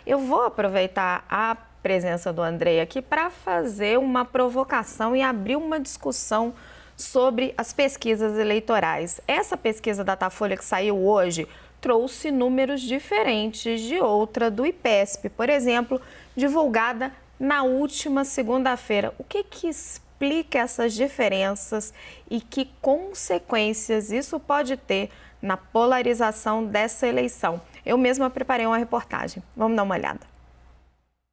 Eu vou aproveitar a presença do Andrei aqui para fazer uma provocação e abrir uma discussão sobre as pesquisas eleitorais. Essa pesquisa da Datafolha que saiu hoje trouxe números diferentes de outra do IPESP, por exemplo, divulgada na última segunda-feira. O que explica essas diferenças e que consequências isso pode ter na polarização dessa eleição? Eu mesma preparei uma reportagem. Vamos dar uma olhada.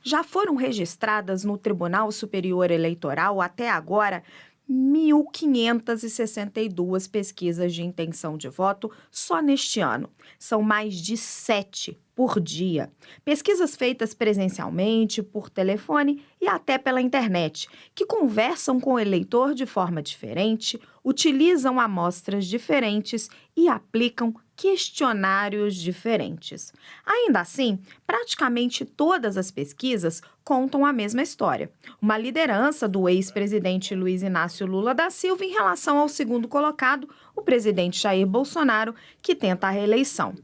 Já foram registradas no Tribunal Superior Eleitoral até agora 1.562 pesquisas de intenção de voto só neste ano. São mais de 7 por dia. Pesquisas feitas presencialmente, por telefone e até pela internet, que conversam com o eleitor de forma diferente, utilizam amostras diferentes e aplicam questionários diferentes. Ainda assim, praticamente todas as pesquisas contam a mesma história. Uma liderança do ex-presidente Luiz Inácio Lula da Silva em relação ao segundo colocado, o presidente Jair Bolsonaro, que tenta a reeleição.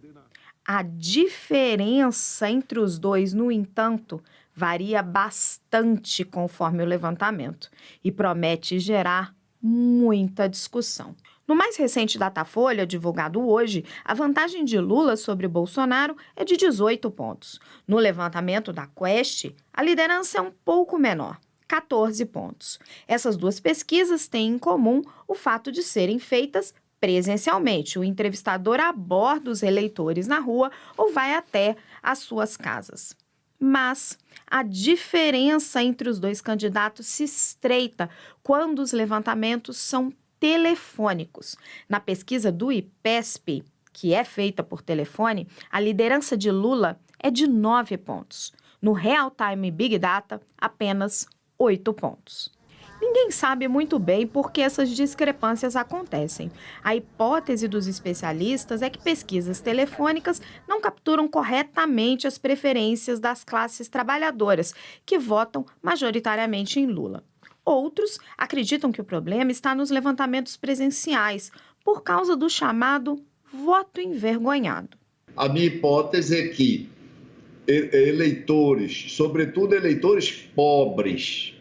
A diferença entre os dois, no entanto, varia bastante conforme o levantamento e promete gerar muita discussão. No mais recente Datafolha, divulgado hoje, a vantagem de Lula sobre Bolsonaro é de 18 pontos. No levantamento da Quest, a liderança é um pouco menor, 14 pontos. Essas duas pesquisas têm em comum o fato de serem feitas presencialmente. O entrevistador aborda os eleitores na rua ou vai até as suas casas. Mas a diferença entre os dois candidatos se estreita quando os levantamentos são telefônicos. Na pesquisa do IPESP, que é feita por telefone, a liderança de Lula é de 9 pontos. No Real Time Big Data, apenas 8 pontos. Ninguém sabe muito bem por que essas discrepâncias acontecem. A hipótese dos especialistas é que pesquisas telefônicas não capturam corretamente as preferências das classes trabalhadoras, que votam majoritariamente em Lula. Outros acreditam que o problema está nos levantamentos presenciais, por causa do chamado voto envergonhado. A minha hipótese é que eleitores, sobretudo eleitores pobres,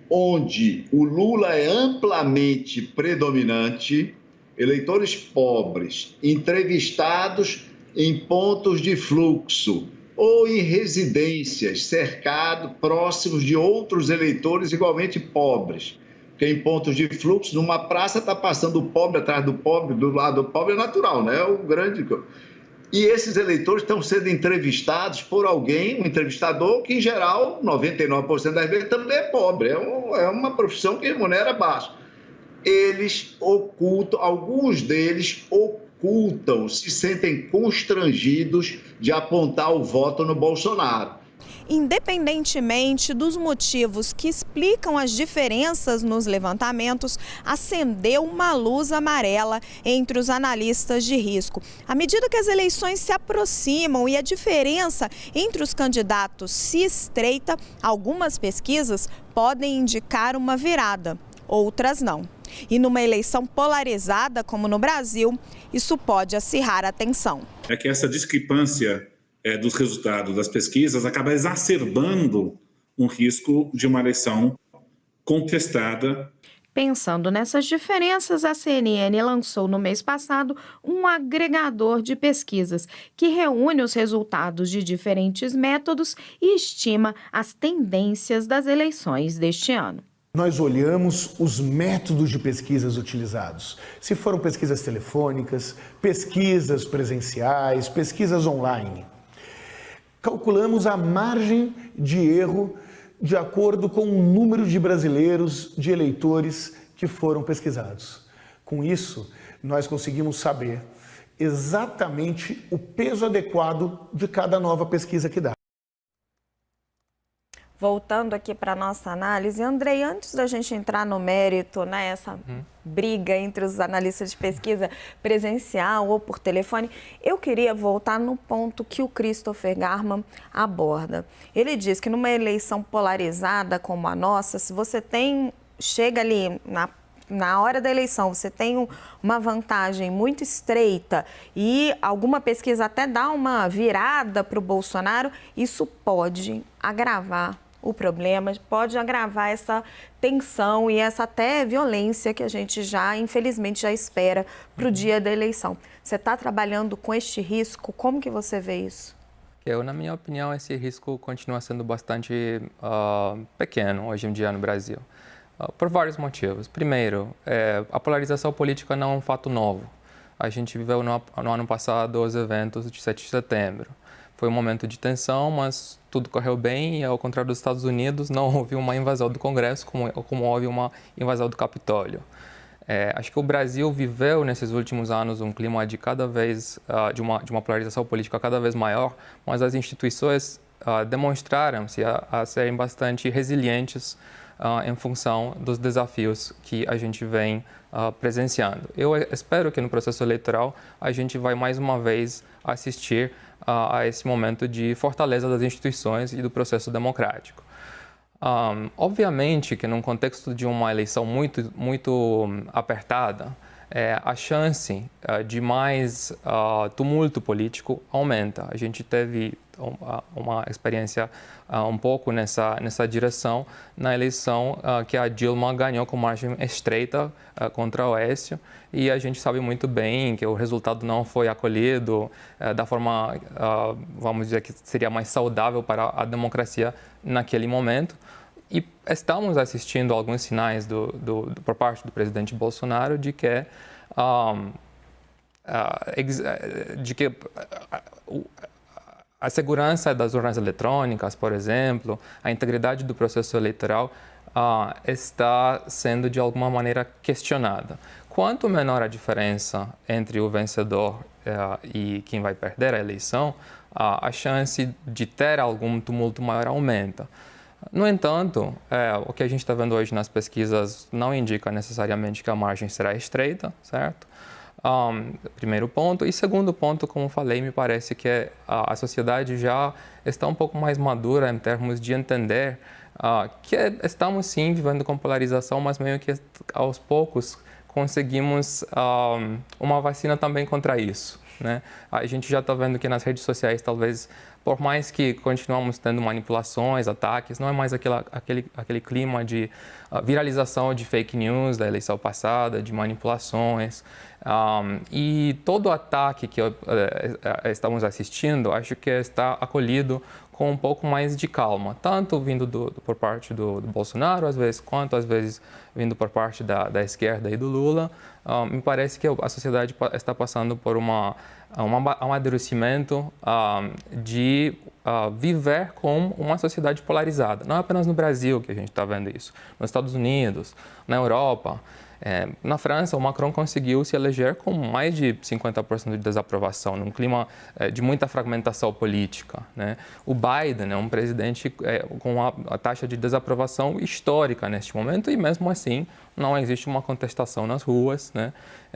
onde o Lula é amplamente predominante, eleitores pobres, entrevistados em pontos de fluxo ou em residências, cercados, próximos de outros eleitores igualmente pobres. Porque em pontos de fluxo, numa praça está passando o pobre atrás do pobre, do lado do pobre, é natural, né? O grande... E esses eleitores estão sendo entrevistados por alguém, um entrevistador, que em geral, 99% das vezes, também é pobre. É uma profissão que remunera baixo. Eles ocultam, alguns deles ocultam, se sentem constrangidos de apontar o voto no Bolsonaro. Independentemente dos motivos que explicam as diferenças nos levantamentos, acendeu uma luz amarela entre os analistas de risco. À medida que as eleições se aproximam e a diferença entre os candidatos se estreita, algumas pesquisas podem indicar uma virada, outras não. E numa eleição polarizada como no Brasil, isso pode acirrar a tensão. É que essa discrepância dos resultados das pesquisas acaba exacerbando um risco de uma eleição contestada. Pensando nessas diferenças, a CNN lançou no mês passado um agregador de pesquisas que reúne os resultados de diferentes métodos e estima as tendências das eleições deste ano. Nós olhamos os métodos de pesquisas utilizados. Se foram pesquisas telefônicas, pesquisas presenciais, pesquisas online. Calculamos a margem de erro de acordo com o número de brasileiros, de eleitores que foram pesquisados. Com isso, nós conseguimos saber exatamente o peso adequado de cada nova pesquisa que dá. Voltando aqui para a nossa análise, Andrei, antes da gente entrar no mérito, né, essa briga entre os analistas de pesquisa presencial ou por telefone, eu queria voltar no ponto que o Christopher Garman aborda. Ele diz que numa eleição polarizada como a nossa, se você chega ali na na hora da eleição você tem uma vantagem muito estreita e alguma pesquisa até dá uma virada para o Bolsonaro, isso pode agravar o problema, pode agravar essa tensão e essa até violência que a gente já, infelizmente, já espera para o dia da eleição. Você está trabalhando com este risco? Como que você vê isso? Na minha opinião, esse risco continua sendo bastante pequeno hoje em dia no Brasil, por vários motivos. Primeiro, a polarização política não é um fato novo. A gente viveu no ano passado os eventos de 7 de setembro. Foi um momento de tensão, mas tudo correu bem e, ao contrário dos Estados Unidos, não houve uma invasão do Congresso como houve uma invasão do Capitólio. Acho que o Brasil viveu nesses últimos anos um clima de cada vez de uma polarização política cada vez maior, mas as instituições demonstraram-se a serem bastante resilientes em função dos desafios que a gente vem presenciando. Eu espero que no processo eleitoral a gente vai mais uma vez assistir a esse momento de fortaleza das instituições e do processo democrático. Obviamente que num contexto de uma eleição muito apertada, a chance de mais tumulto político aumenta. A gente teve uma experiência um pouco nessa direção na eleição que a Dilma ganhou com margem estreita contra o Aécio, e a gente sabe muito bem que o resultado não foi acolhido da forma, vamos dizer, que seria mais saudável para a democracia naquele momento. E estamos assistindo alguns sinais por parte do presidente Bolsonaro de que a segurança das urnas eletrônicas, por exemplo, a integridade do processo eleitoral está sendo de alguma maneira questionada. Quanto menor a diferença entre o vencedor e quem vai perder a eleição, a chance de ter algum tumulto maior aumenta. No entanto, o que a gente está vendo hoje nas pesquisas não indica necessariamente que a margem será estreita, certo? Primeiro ponto. E segundo ponto, como falei, me parece que a sociedade já está um pouco mais madura em termos de entender que estamos sim vivendo com polarização, mas meio que aos poucos conseguimos uma vacina também contra isso, né? A gente já está vendo que nas redes sociais, talvez, por mais que continuamos tendo manipulações, ataques, não é mais aquele clima de viralização de fake news da eleição passada, de manipulações. E todo ataque que estamos assistindo, acho que está acolhido com um pouco mais de calma, tanto vindo por parte do Bolsonaro, às vezes, quanto às vezes vindo por parte da esquerda e do Lula. Me parece que a sociedade está passando por um amadurecimento de viver com uma sociedade polarizada. Não é apenas no Brasil que a gente está vendo isso. Nos Estados Unidos, na Europa, na França, o Macron conseguiu se eleger com mais de 50% de desaprovação, num clima de muita fragmentação política, né? O Biden é um presidente com a taxa de desaprovação histórica neste momento, e mesmo assim não existe uma contestação nas ruas, né,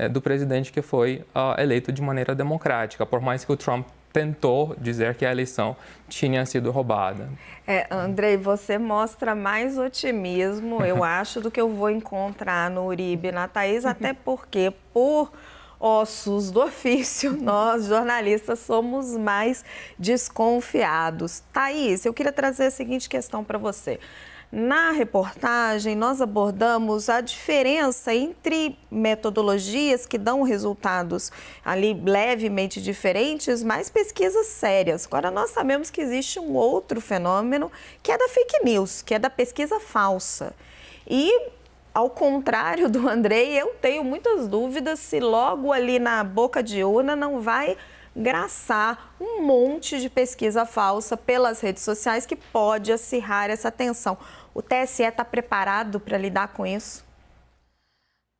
do presidente que foi eleito de maneira democrática, por mais que o Trump tentou dizer que a eleição tinha sido roubada. Andrei, você mostra mais otimismo, eu acho, do que eu vou encontrar no Uribe e na Thaís, até porque, por ossos do ofício, nós, jornalistas, somos mais desconfiados. Thaís, eu queria trazer a seguinte questão para você. Na reportagem, nós abordamos a diferença entre metodologias que dão resultados ali levemente diferentes, mas pesquisas sérias. Agora, nós sabemos que existe um outro fenômeno que é da fake news, que é da pesquisa falsa. E, ao contrário do Andrei, eu tenho muitas dúvidas se logo ali na boca de urna não vai graçar um monte de pesquisa falsa pelas redes sociais que pode acirrar essa tensão. O TSE está preparado para lidar com isso?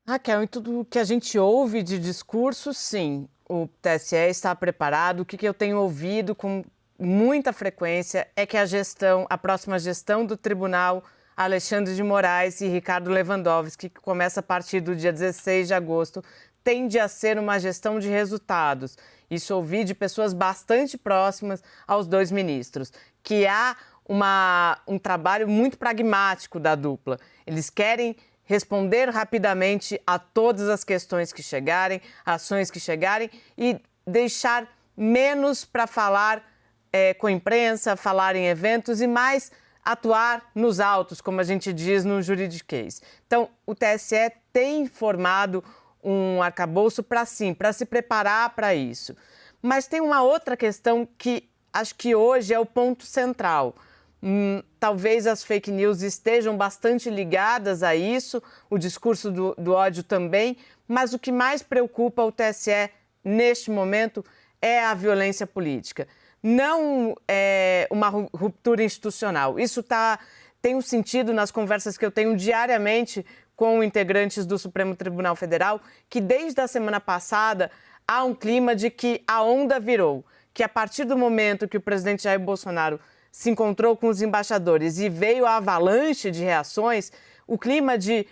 Raquel, em tudo que a gente ouve de discurso, sim, o TSE está preparado. O que eu tenho ouvido com muita frequência é que a próxima gestão do Tribunal, Alexandre de Moraes e Ricardo Lewandowski, que começa a partir do dia 16 de agosto, tende a ser uma gestão de resultados. Isso ouvi de pessoas bastante próximas aos dois ministros, que há um trabalho muito pragmático da dupla. Eles querem responder rapidamente a todas as questões que chegarem, ações que chegarem e deixar menos para falar com a imprensa, falar em eventos e mais atuar nos autos, como a gente diz no juridiquês. Então, o TSE tem formado um arcabouço para se preparar para isso. Mas tem uma outra questão que acho que hoje é o ponto central. Talvez as fake news estejam bastante ligadas a isso, o discurso do ódio também, mas o que mais preocupa o TSE neste momento é a violência política. Não é uma ruptura institucional. Isso tem um sentido nas conversas que eu tenho diariamente com integrantes do Supremo Tribunal Federal, que desde a semana passada há um clima de que a onda virou, que a partir do momento que o presidente Jair Bolsonaro se encontrou com os embaixadores e veio a avalanche de reações, o clima de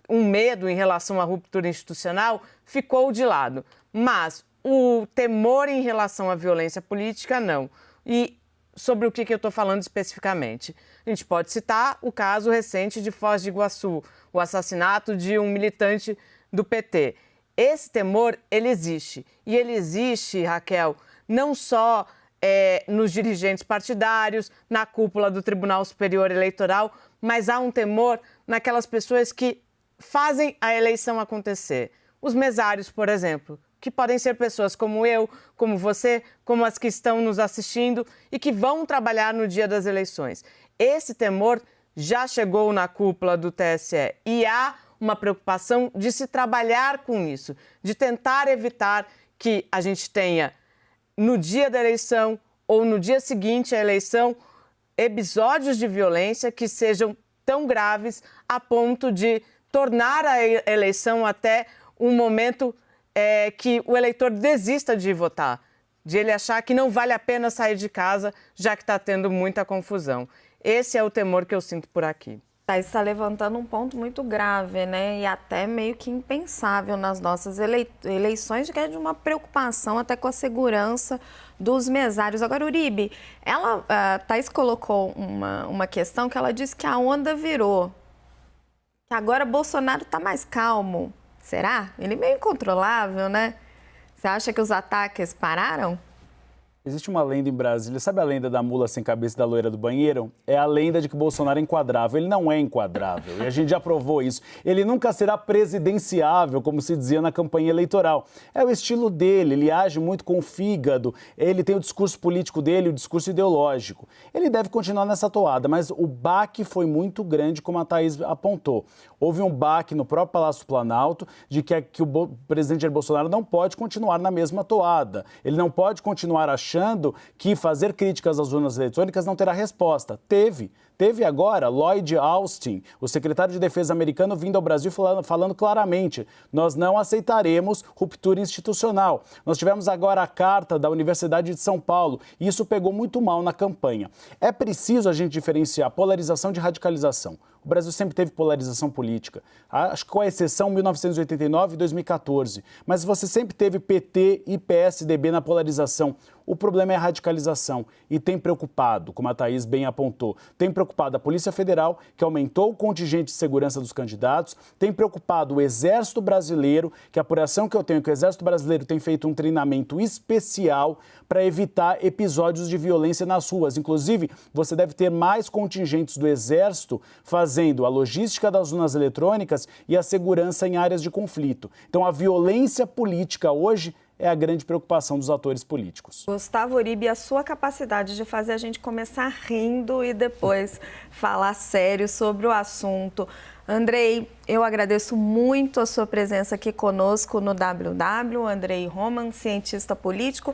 um medo em relação à ruptura institucional ficou de lado. Mas o temor em relação à violência política, não. E sobre o que eu estou falando especificamente? A gente pode citar o caso recente de Foz de Iguaçu, o assassinato de um militante do PT. Esse temor, ele existe. E ele existe, Raquel, não só nos dirigentes partidários, na cúpula do Tribunal Superior Eleitoral, mas há um temor naquelas pessoas que fazem a eleição acontecer. Os mesários, por exemplo, que podem ser pessoas como eu, como você, como as que estão nos assistindo e que vão trabalhar no dia das eleições. Esse temor já chegou na cúpula do TSE e há uma preocupação de se trabalhar com isso, de tentar evitar que a gente tenha, no dia da eleição ou no dia seguinte à eleição, episódios de violência que sejam tão graves a ponto de tornar a eleição até um momento que o eleitor desista de votar, de ele achar que não vale a pena sair de casa, já que está tendo muita confusão. Esse é o temor que eu sinto por aqui. Isso está levantando um ponto muito grave, né? E até meio que impensável nas nossas eleições, que é de uma preocupação até com a segurança dos mesários. Agora, Uribe, Thaís colocou uma questão que ela disse que a onda virou, que agora Bolsonaro está mais calmo. Será? Ele é meio incontrolável, né? Você acha que os ataques pararam? Existe uma lenda em Brasília, sabe a lenda da mula sem cabeça e da loira do banheiro? É a lenda de que Bolsonaro é enquadrável. Ele não é enquadrável, e a gente já provou isso. Ele nunca será presidenciável, como se dizia na campanha eleitoral. É o estilo dele, ele age muito com o fígado, ele tem o discurso político dele, o discurso ideológico. Ele deve continuar nessa toada, mas o baque foi muito grande, como a Thaís apontou. Houve um baque no próprio Palácio do Planalto de que o presidente Jair Bolsonaro não pode continuar na mesma toada. Ele não pode continuar achando que fazer críticas às urnas eletrônicas não terá resposta. Teve agora Lloyd Austin, o secretário de Defesa americano, vindo ao Brasil falando claramente: nós não aceitaremos ruptura institucional. Nós tivemos agora a carta da Universidade de São Paulo e isso pegou muito mal na campanha. É preciso a gente diferenciar polarização de radicalização. O Brasil sempre teve polarização política, acho que com a exceção 1989 e 2014. Mas você sempre teve PT e PSDB na polarização. O problema é a radicalização e tem preocupado, como a Thaís bem apontou, tem preocupado a Polícia Federal, que aumentou o contingente de segurança dos candidatos, tem preocupado o Exército Brasileiro, que a apuração que eu tenho é que o Exército Brasileiro tem feito um treinamento especial para evitar episódios de violência nas ruas. Inclusive, você deve ter mais contingentes do Exército fazendo a logística das urnas eletrônicas e a segurança em áreas de conflito. Então, a violência política hoje é a grande preocupação dos atores políticos. Gustavo Uribe, a sua capacidade de fazer a gente começar rindo e depois falar sério sobre o assunto. Andrei, eu agradeço muito a sua presença aqui conosco no WW. Andrei Roman, cientista político.